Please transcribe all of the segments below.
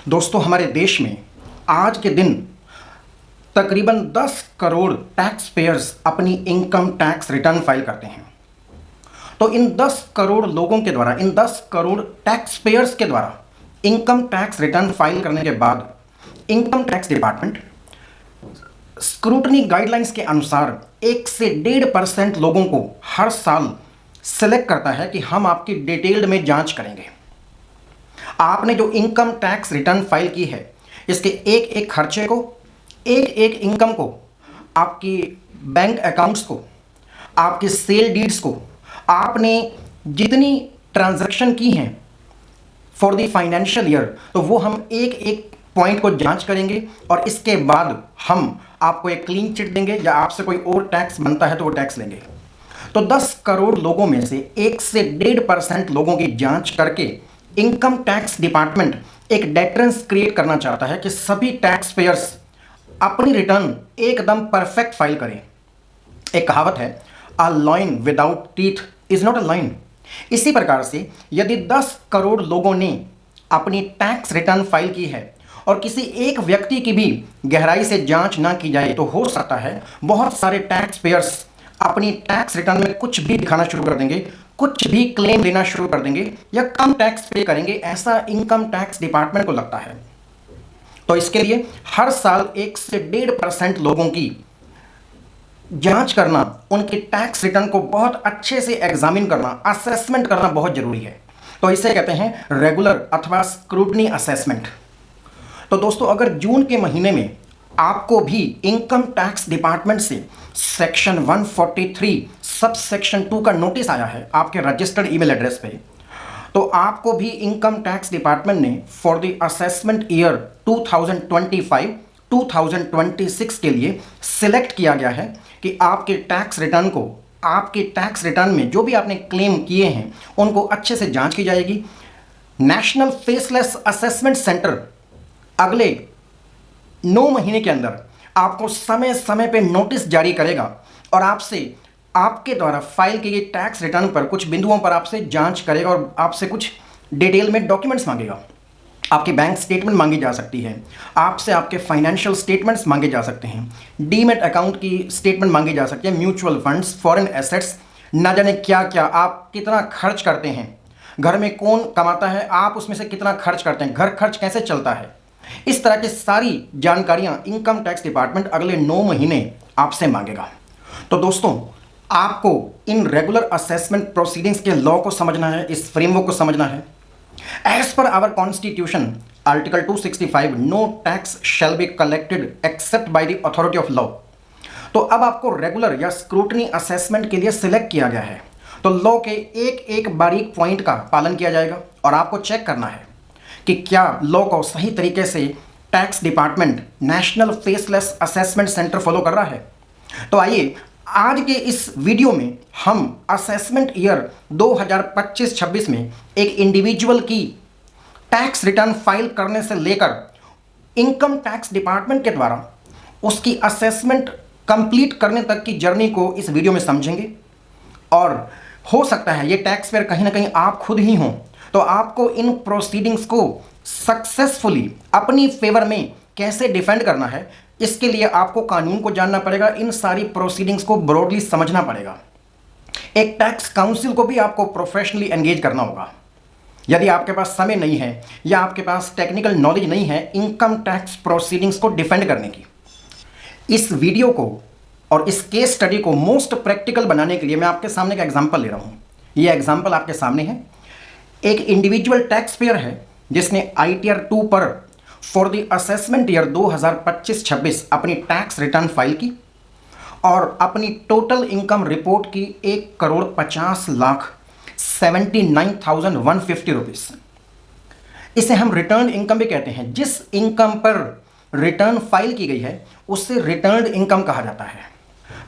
दोस्तों, हमारे देश में आज के दिन तकरीबन 10 करोड़ टैक्स पेयर्स अपनी इनकम टैक्स रिटर्न फाइल करते हैं। तो इन 10 करोड़ लोगों के द्वारा, इन 10 करोड़ टैक्स पेयर्स के द्वारा इनकम टैक्स रिटर्न फाइल करने के बाद income tax department scrutiny guidelines के अनुसार 1 से 1.5% लोगों को हर साल सेलेक्ट करता है कि हम आपकी डिटेल्ड में जांच करेंगे। आपने जो इनकम टैक्स रिटर्न फाइल की है, इसके एक एक खर्चे को, एक एक इनकम को, आपकी बैंक अकाउंट्स को, आपके सेल डीड्स को, आपने जितनी ट्रांजैक्शन की हैं फॉर द फाइनेंशियल ईयर, तो वो हम एक एक पॉइंट को जांच करेंगे और इसके बाद हम आपको एक क्लीन चिट देंगे या आपसे कोई और टैक्स बनता है तो वो टैक्स लेंगे। तो 10 करोड़ लोगों में से 1 से 1.5% लोगों की जांच करके इनकम टैक्स डिपार्टमेंट एक डेटरेंस क्रिएट करना चाहता है कि सभी टैक्स पेयर्स अपनी रिटर्न एकदम परफेक्ट फाइल करें। एक कहावत है, a lion without teeth is not a lion. इसी प्रकार से यदि 10 करोड़ लोगों ने अपनी टैक्स रिटर्न फाइल की है और किसी एक व्यक्ति की भी गहराई से जांच ना की जाए, तो हो सकता है बहुत सारे टैक्स पेयर्स अपनी टैक्स रिटर्न में कुछ भी दिखाना शुरू कर देंगे, कुछ भी क्लेम लेना शुरू कर देंगे या कम टैक्स पे करेंगे, ऐसा इनकम टैक्स डिपार्टमेंट को लगता है। तो इसके लिए हर साल 1 से 1.5% लोगों की जांच करना, उनकी टैक्स रिटर्न को बहुत अच्छे से एग्जामिन करना, असेसमेंट करना बहुत जरूरी है। तो इसे कहते हैं रेगुलर अथवा स्क्रूटनी असेसमेंट। तो दोस्तों, अगर जून के महीने में आपको भी इनकम टैक्स डिपार्टमेंट से सेक्शन 143 सब सेक्शन 2 का नोटिस आया है आपके रजिस्टर्ड ईमेल एड्रेस पे, तो आपको भी इनकम टैक्स डिपार्टमेंट ने फॉर द असेसमेंट ईयर 2025-2026 के लिए सिलेक्ट किया गया है कि आपके टैक्स रिटर्न को, आपके टैक्स रिटर्न में जो भी आपने क्लेम किए हैं उनको अच्छे से जांच की जाएगी। नेशनल फेसलेस असेसमेंट सेंटर अगले 9 महीने के अंदर आपको समय समय पे नोटिस जारी करेगा और आपसे आपके द्वारा फाइल की गई टैक्स रिटर्न पर कुछ बिंदुओं पर आपसे जांच करेगा और आपसे कुछ डिटेल में डॉक्यूमेंट्स मांगेगा। आपकी बैंक स्टेटमेंट मांगी जा सकती है, आपसे आपके फाइनेंशियल स्टेटमेंट्स मांगे जा सकते हैं, डीमेट अकाउंट की स्टेटमेंट मांगी जा सकती है, म्यूचुअल फंड्स, फॉरेन एसेट्स, ना जाने क्या क्या, आप कितना खर्च करते हैं, घर में कौन कमाता है, आप उसमें से कितना खर्च करते हैं, घर खर्च कैसे चलता है, इस तरह की सारी जानकारियां इनकम टैक्स डिपार्टमेंट अगले 9 महीने आपसे मांगेगा। तो दोस्तों, आपको इन रेगुलर असेसमेंट प्रोसीडिंग्स के लॉ को समझना है, इस फ्रेमवर्क को समझना है। As per our constitution article 265, no tax shall be collected except by the authority of law. तो अब आपको रेगुलर या स्क्रूटनी असेसमेंट के लिए सिलेक्ट किया गया है, तो लॉ के एक एक बारीक पॉइंट का पालन किया जाएगा और आपको चेक करना है कि क्या लॉ को सही तरीके से tax department national faceless assessment centre follow कर रहा है। तो आइए आज के इस वीडियो में हम असेसमेंट ईयर 2025-26 में एक इंडिविजुअल की टैक्स रिटर्न फाइल करने से लेकर इनकम टैक्स डिपार्टमेंट के द्वारा उसकी असेसमेंट कंप्लीट करने तक की जर्नी को इस वीडियो में समझेंगे। और हो सकता है ये टैक्स पेयर कहीं ना कहीं आप खुद ही हों, तो आपको इन प्रोसीडिंग्स को सक्सेसफुली अपनी फेवर में कैसे डिफेंड करना है, इसके लिए आपको कानून को जानना पड़ेगा, इन सारी प्रोसीडिंग्स को ब्रॉडली समझना पड़ेगा। एक टैक्स काउंसिल को भी आपको प्रोफेशनली एंगेज करना होगा। यदि आपके पास समय नहीं है या आपके पास टेक्निकल नॉलेज नहीं है इनकम टैक्स प्रोसीडिंग्स को डिफेंड करने की, इस वीडियो को और इस केस स्टडी को मोस्ट प्रैक्टिकल बनाने के लिए मैं आपके सामने का एग्जाम्पल ले रहा हूँ। ये एग्जाम्पल आपके सामने है। एक इंडिविजुअल टैक्स पेयर है जिसने ITR 2 पर फॉर द असेसमेंट ईयर 2025-26 अपनी टैक्स रिटर्न फाइल की और अपनी टोटल इनकम रिपोर्ट की 1,50,79,150 रुपीज़। इसे हम रिटर्न इनकम भी कहते हैं। जिस इनकम पर रिटर्न फाइल की गई है उससे रिटर्न इनकम कहा जाता है।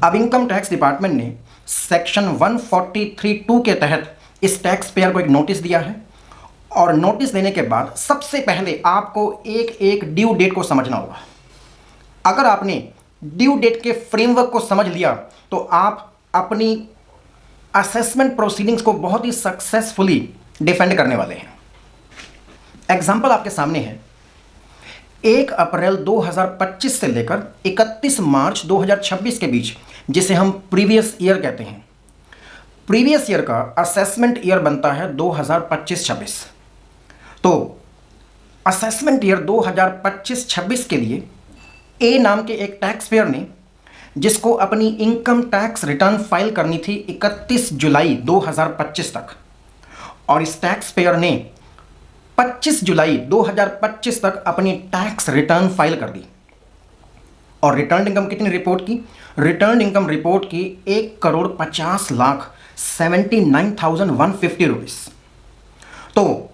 अब इनकम टैक्स डिपार्टमेंट ने सेक्शन 143(2) के तहत इस टैक्स पेयर को एक नोटिस दिया है और नोटिस देने के बाद सबसे पहले आपको एक एक ड्यू डेट को समझना होगा। अगर आपने ड्यू डेट के फ्रेमवर्क को समझ लिया तो आप अपनी असेसमेंट प्रोसीडिंग्स को बहुत ही सक्सेसफुली डिफेंड करने वाले हैं। एग्जाम्पल आपके सामने है। 1 अप्रैल 2025 से लेकर 31 मार्च 2026 के बीच, जिसे हम प्रीवियस ईयर कहते हैं, प्रीवियस ईयर का असेसमेंट ईयर बनता है 2025-26। तो असेसमेंट ईयर 2025-26 के लिए ए नाम के एक टैक्स पेयर ने, जिसको अपनी इनकम टैक्स रिटर्न फाइल करनी थी 31 जुलाई 2025 तक, और इस टैक्स पेयर ने 25 जुलाई 2025 तक अपनी टैक्स रिटर्न फाइल कर दी। और रिटर्न इनकम कितनी रिपोर्ट की? रिटर्न इनकम रिपोर्ट की 1,50,79,150 रुपीज़। तो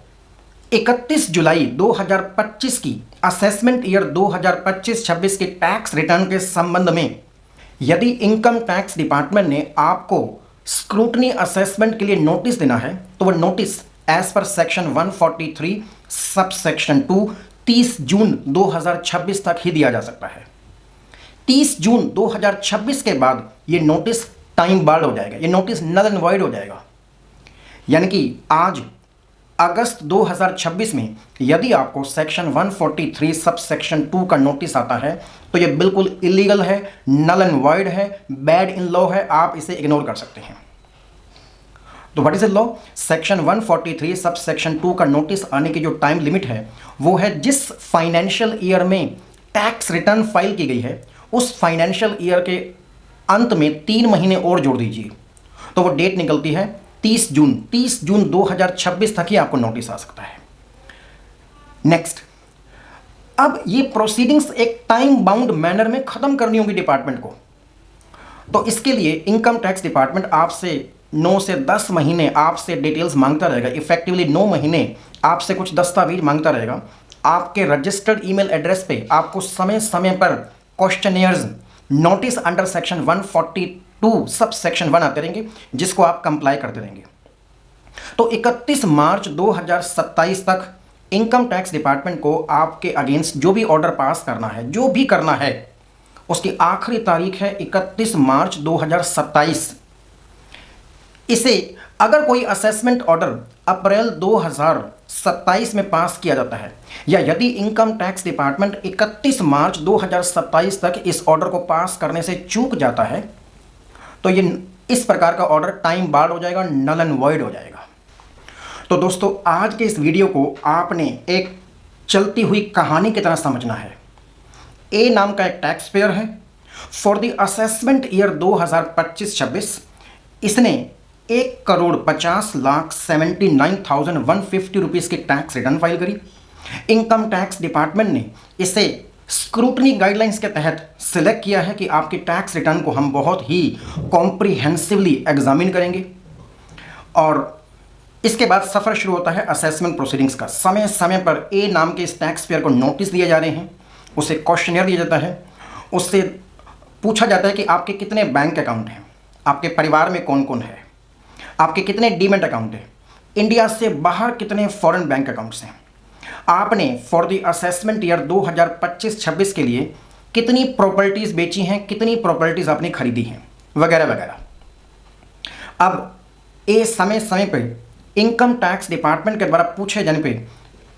31 जुलाई 2025 की असेसमेंट ईयर 2025-26 के टैक्स रिटर्न के संबंध में यदि इनकम टैक्स डिपार्टमेंट ने आपको स्क्रूटनी असेसमेंट के लिए नोटिस देना है, तो वह notice as per section 143 sub section 2 30 जून 2026 तक ही दिया जा सकता है। 30 जून 2026 के बाद ये नोटिस टाइम बार्ड हो जाएगा, ये नोटिस नल एंड वॉइड हो जाएगा। यानी कि आज अगस्त 2026 में यदि आपको सेक्शन 143 सब सेक्शन 2 का नोटिस आता है, तो ये बिल्कुल इलीगल है, नल एंड वॉइड है, बैड इन लॉ है, आप इसे इग्नोर कर सकते हैं। तो what is it law? Section 143 sub section 2 का नोटिस आने की जो टाइम लिमिट है वो है जिस फाइनेंशियल ईयर में टैक्स रिटर्न फाइल की गई है, उस फाइनेंशियल ईयर के अंत में 3 महीने और जोड़ दीजिए, तो वो डेट निकलती है 30 जून 2026 तक ही आपको नोटिस आ सकता है। नेक्स्ट, अब ये प्रोसीडिंग्स एक टाइम बाउंड मैनर में खत्म करनी होगी डिपार्टमेंट को। तो इसके लिए इनकम टैक्स डिपार्टमेंट आपसे 9 से 10 महीने आपसे डिटेल्स मांगता रहेगा, इफेक्टिवली 9 महीने आपसे कुछ दस्तावेज मांगता रहेगा। आपके रजिस्टर्ड ईमेल एड्रेस पे आपको समय समय पर questionnaires notice under section 142 sub section 1 आते रहेंगे, जिसको आप कंप्लाई करते रहेंगे। तो 31 मार्च 2027 तक इनकम टैक्स डिपार्टमेंट को आपके अगेंस्ट जो भी ऑर्डर पास करना है, जो भी करना है, उसकी आखिरी तारीख है 31 मार्च 2027। इसे अगर कोई असेसमेंट ऑर्डर अप्रैल 2027 में पास किया जाता है, या यदि इनकम टैक्स डिपार्टमेंट 31 मार्च 2027 तक इस ऑर्डर को पास करने से चूक जाता है, तो ये इस प्रकार का ऑर्डर टाइम बार्ड हो जाएगा, नल एंड वॉइड हो जाएगा। तो दोस्तों, आज के इस वीडियो को आपने एक चलती हुई कहानी की तरह समझना है। ए नाम का एक टैक्स पेयर है, फॉर द असेसमेंट ईयर 2025-26 इसने 1,50,79,150 रुपीज़ की टैक्स रिटर्न फाइल करी। इनकम टैक्स डिपार्टमेंट ने इसे स्क्रूटनी गाइडलाइंस के तहत सिलेक्ट किया है कि आपकी टैक्स रिटर्न को हम बहुत ही कॉम्प्रिहेंसिवली एग्जामिन करेंगे। और इसके बाद सफ़र शुरू होता है असेसमेंट प्रोसीडिंग्स का। समय समय पर ए नाम के इस टैक्स पेयर को नोटिस दिए जा रहे हैं, उसे क्वेश्चनियर दिया जाता है, उससे पूछा जाता है कि आपके कितने बैंक अकाउंट हैं, आपके परिवार में कौन कौन है, आपके कितने डीमेट अकाउंट हैं, इंडिया से बाहर कितने फॉरेन बैंक अकाउंट्स हैं, आपने फॉर द असेसमेंट ईयर 2025-26 के लिए कितनी प्रॉपर्टीज़ बेची हैं, कितनी प्रॉपर्टीज़ आपने खरीदी हैं, वगैरह वगैरह। अब ये समय समय पर इनकम टैक्स डिपार्टमेंट के द्वारा पूछे जाने पे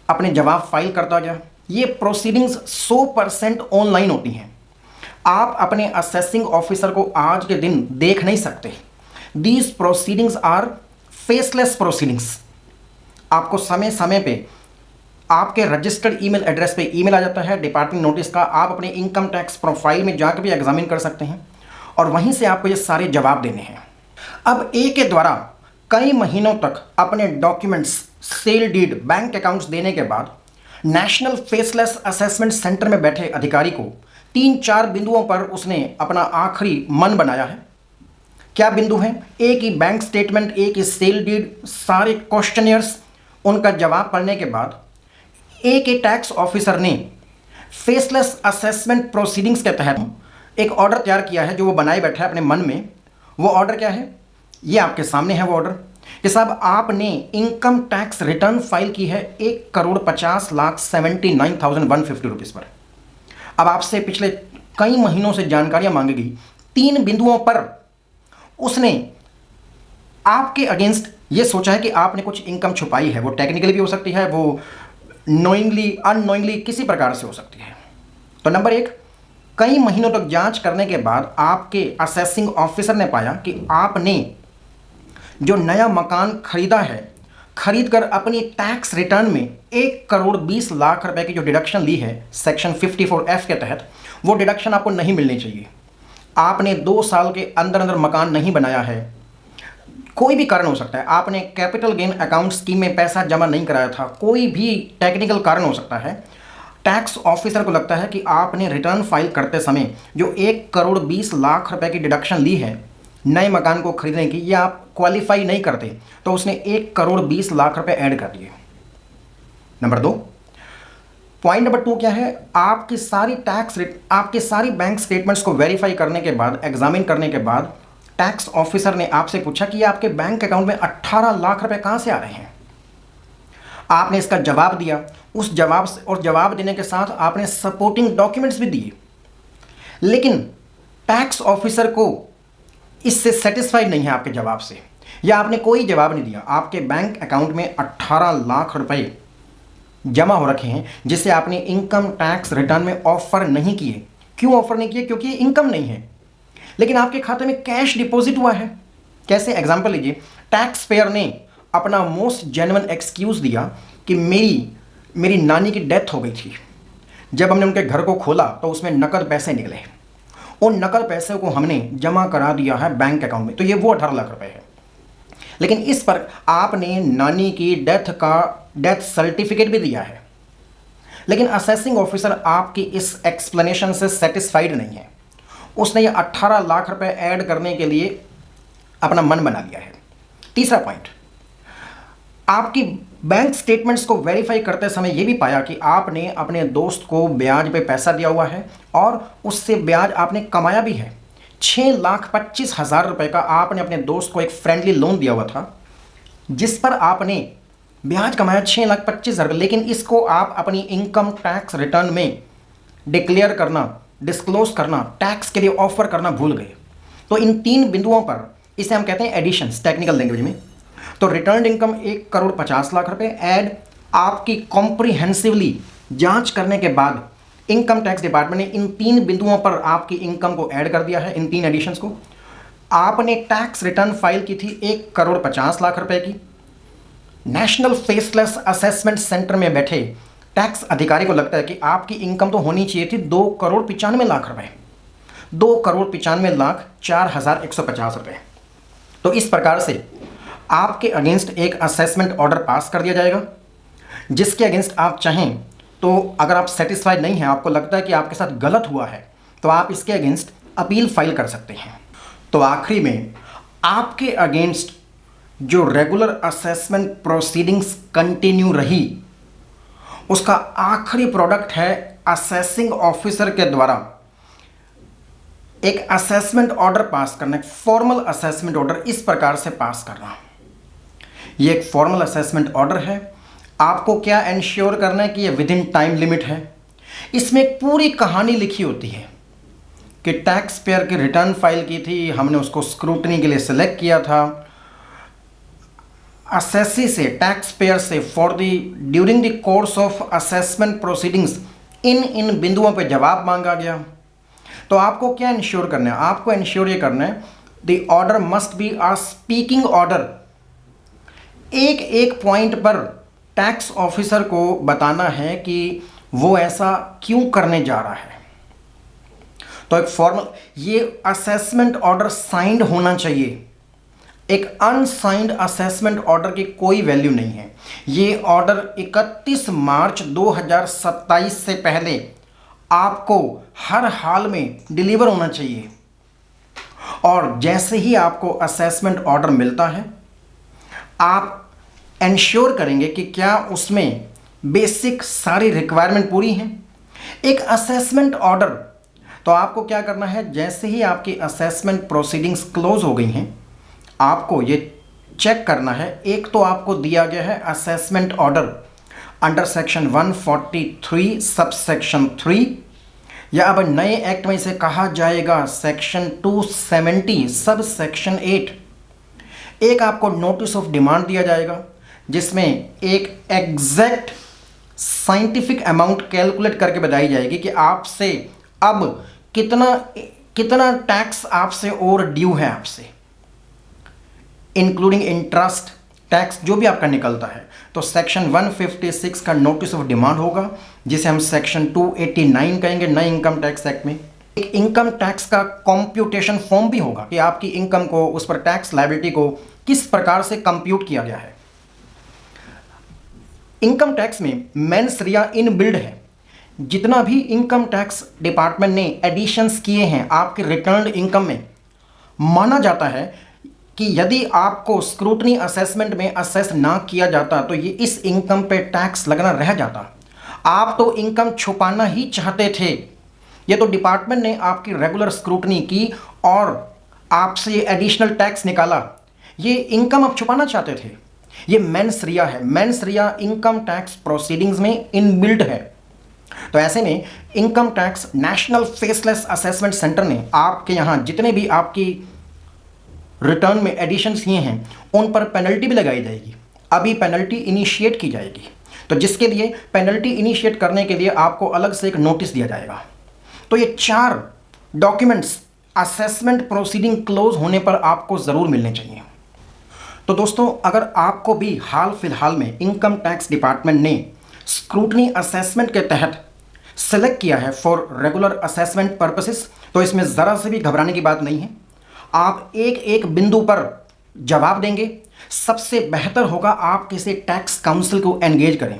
अपने जवाब फाइल करता गया। ये प्रोसीडिंग्स 100% ऑनलाइन होती हैं। आप अपने असेसिंग ऑफिसर को आज के दिन देख नहीं सकते। These proceedings are faceless proceedings. आपको समय समय पे आपके रजिस्टर्ड ईमेल एड्रेस पे ईमेल आ जाता है डिपार्टमेंट नोटिस का। आप अपने इनकम टैक्स प्रोफाइल में जाकर भी एग्जामिन कर सकते हैं और वहीं से आपको ये सारे जवाब देने हैं। अब ए के द्वारा कई महीनों तक अपने documents, sale deed, bank accounts देने के बाद नेशनल फेसलेस असेसमेंट सेंटर में बैठे अधिकारी को 3-4 बिंदुओं पर उसने अपना आखिरी मन बनाया है। क्या बिंदु हैं? एक ही बैंक स्टेटमेंट, एक ही सेल डीड, सारे क्वेश्चनियर्स, उनका जवाब पढ़ने के बाद एक ही टैक्स ऑफिसर ने फेसलेस असेसमेंट प्रोसीडिंग्स के तहत एक ऑर्डर तैयार किया है जो वो बनाए बैठा है अपने मन में। वो ऑर्डर क्या है? ये आपके सामने है वो ऑर्डर कि साहब आपने इनकम टैक्स रिटर्न फाइल की है 1,50,79,150 रुपीज़ पर। अब आपसे पिछले कई महीनों से जानकारियां मांगी गई। 3 बिंदुओं पर उसने आपके अगेंस्ट ये सोचा है कि आपने कुछ इनकम छुपाई है। वो टेक्निकली भी हो सकती है, वो नोइंगली अननोइंगली किसी प्रकार से हो सकती है। तो नंबर एक, कई महीनों तक जांच करने के बाद आपके असेसिंग ऑफिसर ने पाया कि आपने जो नया मकान खरीदा है, खरीद कर अपनी टैक्स रिटर्न में 1,20,00,000 रुपए की जो डिडक्शन ली है सेक्शन 54F के तहत, वो डिडक्शन आपको नहीं मिलनी चाहिए। आपने 2 साल के अंदर अंदर मकान नहीं बनाया है, कोई भी कारण हो सकता है, आपने कैपिटल गेन अकाउंट स्कीम में पैसा जमा नहीं कराया था, कोई भी टेक्निकल कारण हो सकता है। टैक्स ऑफिसर को लगता है कि आपने रिटर्न फाइल करते समय जो 1,20,00,000 रुपए की डिडक्शन ली है नए मकान को खरीदने की, ये आप क्वालिफाई नहीं करते, तो उसने 1,20,00,000 रुपए ऐड कर दिए। नंबर 2, पॉइंट नंबर 2 क्या है, आपकी सारी बैंक स्टेटमेंट्स को वेरीफाई करने के बाद, एग्जामिन करने के बाद, टैक्स ऑफिसर ने आपसे पूछा कि आपके बैंक अकाउंट में 18 लाख रुपए कहां से आ रहे हैं। आपने इसका जवाब दिया, उस जवाब से और जवाब देने के साथ आपने सपोर्टिंग डॉक्यूमेंट्स भी दिए, लेकिन टैक्स ऑफिसर को इससे सेटिस्फाइड नहीं है आपके जवाब से, या आपने कोई जवाब नहीं दिया। आपके बैंक अकाउंट में 18 लाख रुपए जमा हो रखे हैं जिसे आपने इनकम टैक्स रिटर्न में ऑफर नहीं किए। क्यों ऑफर नहीं किए? क्योंकि इनकम नहीं है, लेकिन आपके खाते में कैश डिपॉजिट हुआ है। कैसे? एग्जांपल लीजिए, टैक्स पेयर ने अपना मोस्ट जेन्युइन एक्सक्यूज दिया कि मेरी नानी की डेथ हो गई थी, जब हमने उनके घर को खोला तो उसमें नकद पैसे निकले, उन नकद पैसे को हमने जमा करा दिया है बैंक अकाउंट में, तो ये वो 18 लाख रुपए है। लेकिन इस पर आपने नानी की डेथ सर्टिफिकेट भी दिया है, लेकिन असेसिंग ऑफिसर आपकी इस एक्सप्लेनेशन से सेटिस्फाइड नहीं है। उसने ये 18 लाख रुपए ऐड करने के लिए अपना मन बना लिया है। तीसरा पॉइंट, आपकी बैंक स्टेटमेंट्स को वेरीफाई करते समय यह भी पाया कि आपने अपने दोस्त को ब्याज पे पैसा दिया हुआ है और उससे ब्याज आपने कमाया भी है। 6,25,000 रुपए का आपने अपने दोस्त को एक फ्रेंडली लोन दिया हुआ था, जिस पर आपने ब्याज कमाया 6,25,000 रुपये, लेकिन इसको आप अपनी इनकम टैक्स रिटर्न में डिस्क्लोज करना, टैक्स के लिए ऑफर करना भूल गए। तो इन 3 बिंदुओं पर, इसे हम कहते हैं एडिशंस टेक्निकल लैंग्वेज में। तो रिटर्न इनकम 1,50,00,000 रुपए ऐड आपकी कॉम्प्रिहेंसिवली जांच करने के बाद इनकम टैक्स डिपार्टमेंट ने इन 3 बिंदुओं पर आपकी इनकम को ऐड कर दिया है। इन 3 एडिशंस को आपने टैक्स रिटर्न फाइल की थी 1,50,00,000 रुपए की। नेशनल फेसलेस असेसमेंट सेंटर में बैठे टैक्स अधिकारी को लगता है कि आपकी इनकम तो होनी चाहिए थी 2,95,00,000 रुपए, 2,95,04,150 रुपए। तो इस प्रकार से आपके अगेंस्ट एक असेसमेंट ऑर्डर पास कर दिया जाएगा, जिसके अगेंस्ट आप चाहें तो, अगर आप सेटिस्फाइड नहीं हैं, आपको लगता है कि आपके साथ गलत हुआ है, तो आप इसके अगेंस्ट अपील फाइल कर सकते हैं। तो आखिरी में आपके अगेंस्ट जो रेगुलर असेसमेंट प्रोसीडिंग्स कंटिन्यू रही, उसका आखिरी प्रोडक्ट है असेसिंग ऑफिसर के द्वारा एक असेसमेंट ऑर्डर पास करना, एक फॉर्मल असेसमेंट ऑर्डर इस प्रकार से पास करना। ये एक फॉर्मल असेसमेंट ऑर्डर है। आपको क्या इंश्योर करना है कि ये विद इन टाइम लिमिट है। इसमें एक पूरी कहानी लिखी होती है कि टैक्स पेयर की रिटर्न फाइल की थी, हमने उसको स्क्रूटनी के लिए सिलेक्ट किया था, असेसी से, टैक्स पेयर से during the course of assessment proceedings इन बिंदुओं पे जवाब मांगा गया। तो आपको क्या इंश्योर करना है? आपको इंश्योर ये करना है the order must be a speaking order. एक एक पॉइंट पर टैक्स ऑफिसर को बताना है कि वो ऐसा क्यों करने जा रहा है। तो एक फॉर्मल, ये असेसमेंट ऑर्डर साइंड होना चाहिए। एक अनसाइंड असेसमेंट ऑर्डर की कोई वैल्यू नहीं है। ये ऑर्डर 31 मार्च 2027 से पहले आपको हर हाल में डिलीवर होना चाहिए। और जैसे ही आपको असेसमेंट ऑर्डर मिलता है, आप इंश्योर करेंगे कि क्या उसमें बेसिक सारी रिक्वायरमेंट पूरी हैं। एक असेसमेंट ऑर्डर, तो आपको क्या करना है, जैसे ही आपकी असेसमेंट प्रोसीडिंग्स क्लोज हो गई हैं, आपको ये चेक करना है। एक तो आपको दिया गया है assessment order under section 143 sub section 3, या अब नए एक्ट में इसे कहा जाएगा सेक्शन 270 सब सेक्शन 8। एक आपको नोटिस ऑफ डिमांड दिया जाएगा, जिसमें एक एग्जैक्ट साइंटिफिक अमाउंट कैलकुलेट करके बताई जाएगी कि आपसे अब कितना कितना टैक्स आपसे और ड्यू है आपसे, इंक्लूडिंग इंटरेस्ट टैक्स जो भी आपका निकलता है। तो सेक्शन 156 का नोटिस ऑफ डिमांड होगा, जिसे हम सेक्शन 289 कहेंगे नए इनकम टैक्स एक्ट में। एक इनकम टैक्स का कॉम्प्यूटेशन फॉर्म भी होगा कि आपकी इनकम को, उस पर टैक्स लायबिलिटी को किस प्रकार से कंप्यूट किया गया है। इनकम टैक्स में मेंस रिया इनबिल्ड है। जितना भी इनकम टैक्स डिपार्टमेंट ने एडिशंस किए हैं आपके रिटर्न इनकम में, माना जाता है कि यदि आपको स्क्रूटनी असेसमेंट में असेस ना किया जाता तो ये इस इनकम पे टैक्स लगना रह जाता। आप तो इनकम छुपाना ही चाहते थे, ये तो डिपार्टमेंट ने आपकी रेगुलर स्क्रूटनी की और आपसे ये एडिशनल टैक्स निकाला, ये इनकम आप छुपाना चाहते थे। ये मेंस रिया है, मेंस रिया इनकम टैक्स प्रोसीडिंग्स में इनबिल्ट है। तो ऐसे में income tax national faceless assessment centre ने आपके यहाँ जितने भी आपकी रिटर्न में एडिशंस किए हैं उन पर पेनल्टी भी लगाई जाएगी। अभी पेनल्टी इनिशिएट की जाएगी, तो जिसके लिए पेनल्टी इनिशिएट करने के लिए आपको अलग से एक नोटिस दिया जाएगा। तो ये 4 डॉक्यूमेंट्स असेसमेंट प्रोसीडिंग क्लोज होने पर आपको ज़रूर मिलने चाहिए। तो दोस्तों, अगर आपको भी हाल फिलहाल में इनकम टैक्स डिपार्टमेंट ने स्क्रूटनी असेसमेंट के तहत सेलेक्ट किया है फॉर रेगुलर असेसमेंट पर्पसेस, तो इसमें ज़रा से भी घबराने की बात नहीं है। आप एक एक बिंदु पर जवाब देंगे। सबसे बेहतर होगा आप किसी टैक्स काउंसिल को एंगेज करें।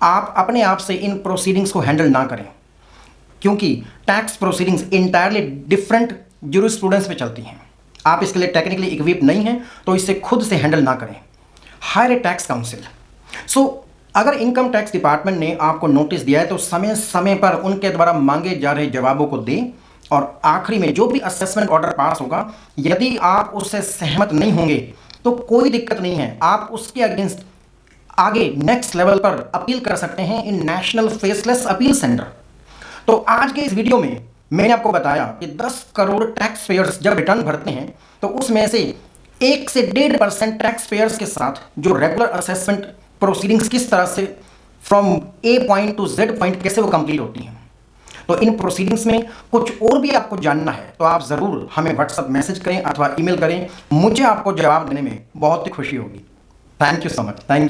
आप अपने आप से इन प्रोसीडिंग्स को हैंडल ना करें, क्योंकि tax proceedings entirely different jurisprudence पे चलती हैं। आप इसके लिए टेक्निकली इक्विप नहीं हैं, तो इसे खुद से हैंडल ना करें। हायर ए टैक्स काउंसिल। अगर इनकम टैक्स डिपार्टमेंट ने आपको नोटिस दिया है तो समय समय पर उनके द्वारा मांगे जा रहे जवाबों को दें, और आखिरी में जो भी असेसमेंट ऑर्डर पास होगा, यदि आप उससे सहमत नहीं होंगे तो कोई दिक्कत नहीं है, आप उसके अगेंस्ट आगे नेक्स्ट लेवल पर अपील कर सकते हैं इन नेशनल फेसलेस अपील सेंटर। तो आज के इस वीडियो में मैंने आपको बताया कि 10 करोड़ टैक्स पेयर्स जब रिटर्न भरते हैं तो उसमें से 1 से 1.5% टैक्स पेयर्स के साथ जो रेगुलर असेसमेंट प्रोसीडिंग्स किस तरह से from A point two Z point कैसे वो कंप्लीट होती हैं। तो इन प्रोसीडिंग्स में कुछ और भी आपको जानना है तो आप ज़रूर हमें व्हाट्सएप मैसेज करें अथवा ईमेल करें, मुझे आपको जवाब देने में बहुत ही खुशी होगी। Thank you so much. Thank you.